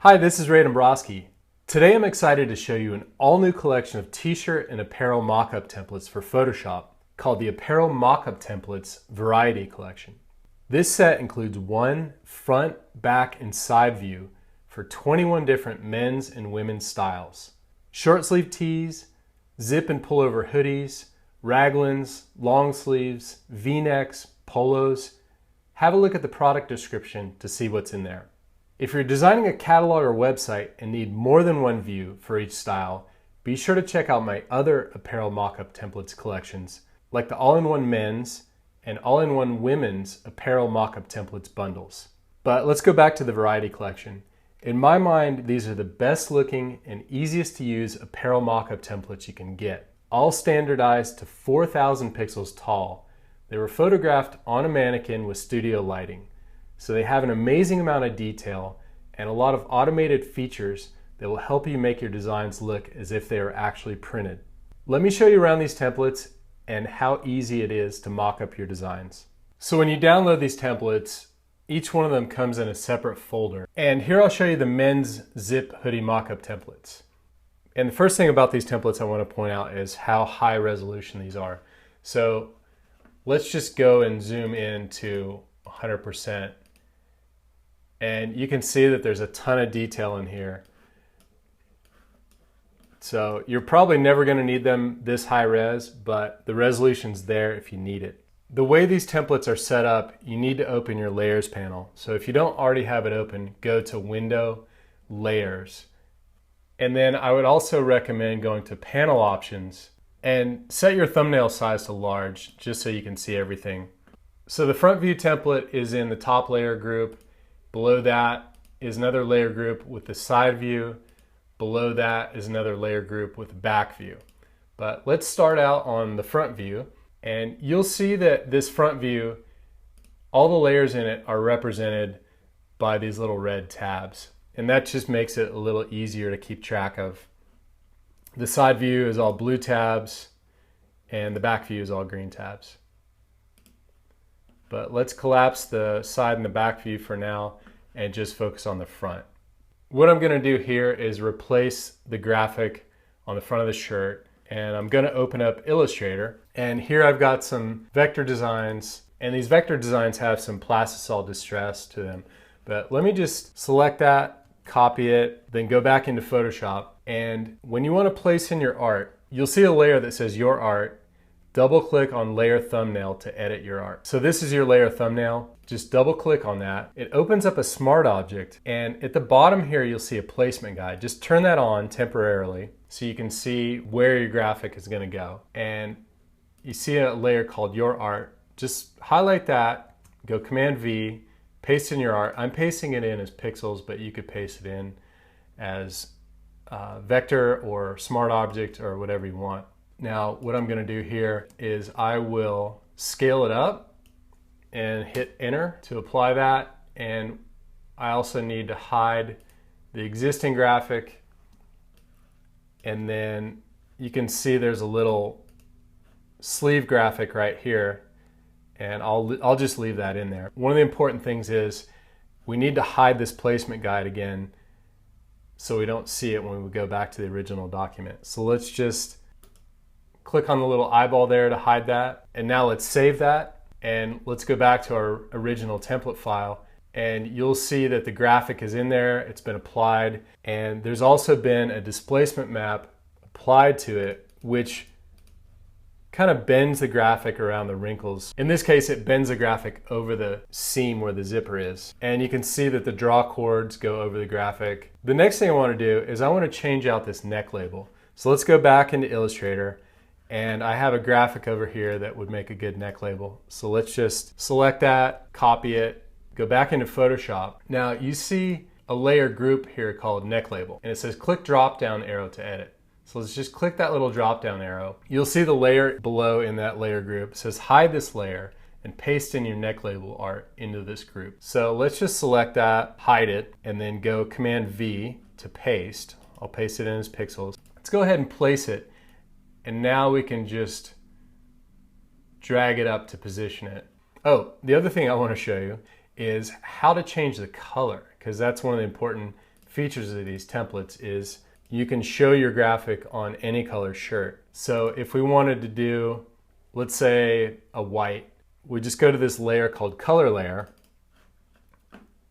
Hi, this is Ray Dombrowski. Today I'm excited to show you an all-new collection of t-shirt and apparel mock-up templates for Photoshop called the Apparel Mock-up Templates Variety Collection. This set includes one front, back, and side view for 21 different men's and women's styles. Short sleeve tees, zip and pullover hoodies, raglans, long sleeves, v-necks, polos. Have a look at the product description to see what's in there. If you're designing a catalog or website and need more than one view for each style, be sure to check out my other apparel mock-up templates collections, like the all-in-one men's and all-in-one women's apparel mock-up templates bundles. But let's go back to the variety collection. In my mind, these are the best looking and easiest to use apparel mock-up templates you can get. All standardized to 4,000 pixels tall. They were photographed on a mannequin with studio lighting. So they have an amazing amount of detail and a lot of automated features that will help you make your designs look as if they are actually printed. Let me show you around these templates and how easy it is to mock up your designs. So when you download these templates, each one of them comes in a separate folder. And here I'll show you the men's zip hoodie mock-up templates. And the first thing about these templates I want to point out is how high resolution these are. So let's just go and zoom in to 100%. And you can see that there's a ton of detail in here. So you're probably never going to need them this high res, but the resolution's there if you need it. The way these templates are set up, you need to open your layers panel. So if you don't already have it open, go to Window, Layers. And then I would also recommend going to Panel Options and set your thumbnail size to large just so you can see everything. So the front view template is in the top layer group. Below that is another layer group with the side view. Below that is another layer group with the back view. But let's start out on the front view, and you'll see that this front view, all the layers in it are represented by these little red tabs. And that just makes it a little easier to keep track of. The side view is all blue tabs, and the back view is all green tabs. But let's collapse the side and the back view for now and just focus on the front. What I'm going to do here is replace the graphic on the front of the shirt, and I'm going to open up Illustrator. And here I've got some vector designs, and these vector designs have some plastisol distress to them. But let me just select that, copy it, then go back into Photoshop. And when you want to place in your art, you'll see a layer that says Your Art. Double click on Layer Thumbnail to edit your art. So this is your layer thumbnail. Just double click on that. It opens up a smart object, and at the bottom here you'll see a placement guide. Just turn that on temporarily so you can see where your graphic is going to go. And you see a layer called Your Art. Just highlight that, go Command V, paste in your art. I'm pasting it in as pixels, but you could paste it in as vector or smart object or whatever you want. Now, what I'm going to do here is I will scale it up and hit enter to apply that. And I also need to hide the existing graphic. And then you can see there's a little sleeve graphic right here. And I'll just leave that in there. One of the important things is we need to hide this placement guide again so we don't see it when we go back to the original document. So let's just click on the little eyeball there to hide that. And now let's save that. And let's go back to our original template file. And you'll see that the graphic is in there. It's been applied. And there's also been a displacement map applied to it, which kind of bends the graphic around the wrinkles. In this case, it bends the graphic over the seam where the zipper is. And you can see that the draw chords go over the graphic. The next thing I want to do is I want to change out this neck label. So let's go back into Illustrator. And I have a graphic over here that would make a good neck label. So let's just select that, copy it, go back into Photoshop. Now you see a layer group here called neck label, and it says click drop down arrow to edit. So let's just click that little drop down arrow. You'll see the layer below in that layer group. It says hide this layer and paste in your neck label art into this group. So let's just select that, hide it, and then go Command V to paste. I'll paste it in as pixels. Let's go ahead and place it. And now we can just drag it up to position it. Oh, the other thing I want to show you is how to change the color, because that's one of the important features of these templates is you can show your graphic on any color shirt. So if we wanted to do, let's say a white, we just go to this layer called color layer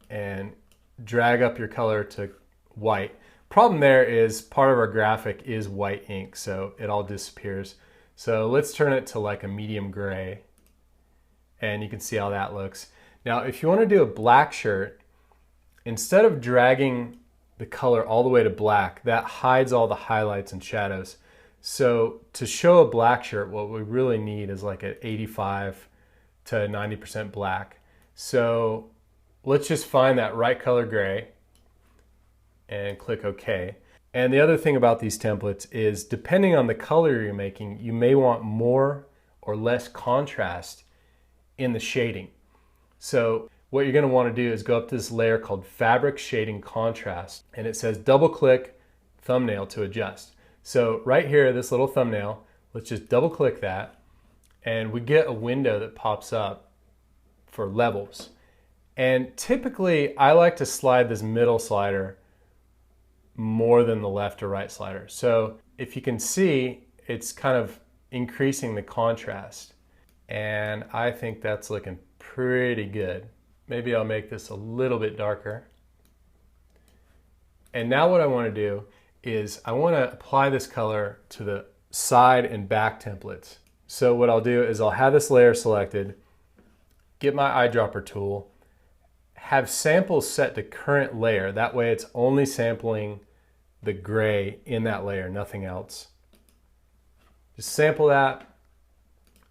and drag up your color to white. Problem there is part of our graphic is white ink, so it all disappears. So let's turn it to like a medium gray, and you can see how that looks. Now, if you want to do a black shirt, instead of dragging the color all the way to black, that hides all the highlights and shadows. So to show a black shirt, what we really need is like an 85 to 90% black. So let's just find that right color gray and click OK. And the other thing about these templates is depending on the color you're making, you may want more or less contrast in the shading. So what you're going to want to do is go up to this layer called Fabric Shading Contrast, and it says double click thumbnail to adjust. So right here, this little thumbnail, let's just double click that, and we get a window that pops up for levels. And typically I like to slide this middle slider more than the left or right slider. So if you can see, it's kind of increasing the contrast, and I think that's looking pretty good. Maybe I'll make this a little bit darker. And now what I want to do is I want to apply this color to the side and back templates. So what I'll do is I'll have this layer selected, get my eyedropper tool, have samples set to current layer. That way it's only sampling the gray in that layer, nothing else. Just sample that.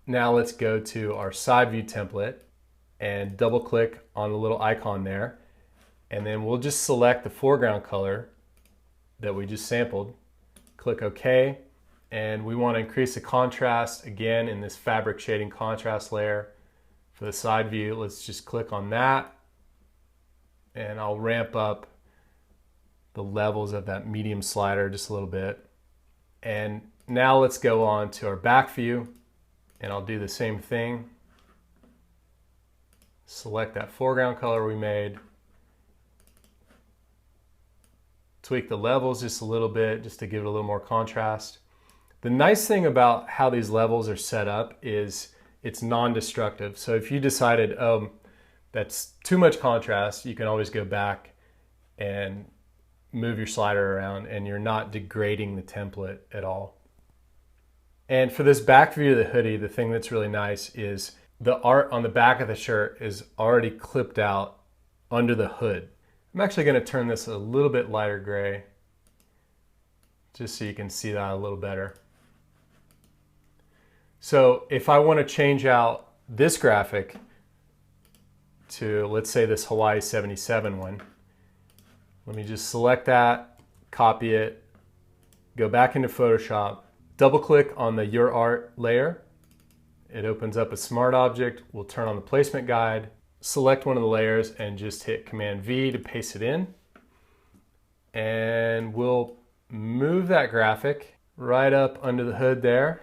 Now let's go to our side view template and double click on the little icon there. And then we'll just select the foreground color that we just sampled. Click OK. And we want to increase the contrast again in this fabric shading contrast layer. For the side view, let's just click on that. And I'll ramp up the levels of that medium slider just a little bit. And now let's go on to our back view, and I'll do the same thing. Select that foreground color we made. Tweak the levels just a little bit just to give it a little more contrast. The nice thing about how these levels are set up is it's non-destructive. So if you decided, oh, that's too much contrast, you can always go back and move your slider around, and you're not degrading the template at all. And for this back view of the hoodie, the thing that's really nice is the art on the back of the shirt is already clipped out under the hood. I'm actually going to turn this a little bit lighter gray just so you can see that a little better. So if I want to change out this graphic to, let's say, this Hawaii 77 one, let me just select that, copy it, go back into Photoshop, double click on the Your Art layer. It opens up a smart object. We'll turn on the placement guide, select one of the layers, and just hit Command V to paste it in. And we'll move that graphic right up under the hood there.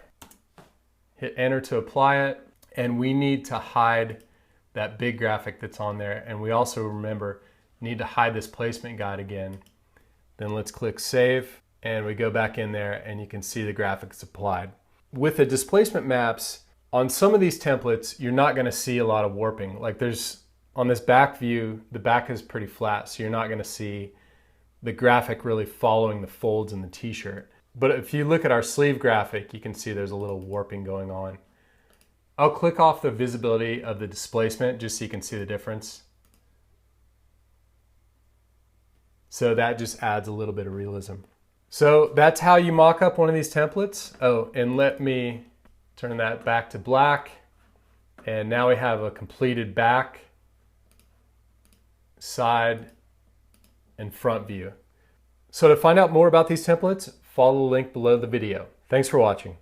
Hit Enter to apply it. And we need to hide that big graphic that's on there. And we also, remember, need to hide this placement guide again. Then let's click Save, and we go back in there, and you can see the graphics applied. With the displacement maps, on some of these templates, you're not going to see a lot of warping. Like on this back view, the back is pretty flat, so you're not going to see the graphic really following the folds in the t-shirt. But if you look at our sleeve graphic, you can see there's a little warping going on. I'll click off the visibility of the displacement just so you can see the difference. So that just adds a little bit of realism. So that's how you mock up one of these templates. Oh, and let me turn that back to black. And now we have a completed back, side, and front view. So to find out more about these templates, follow the link below the video. Thanks for watching.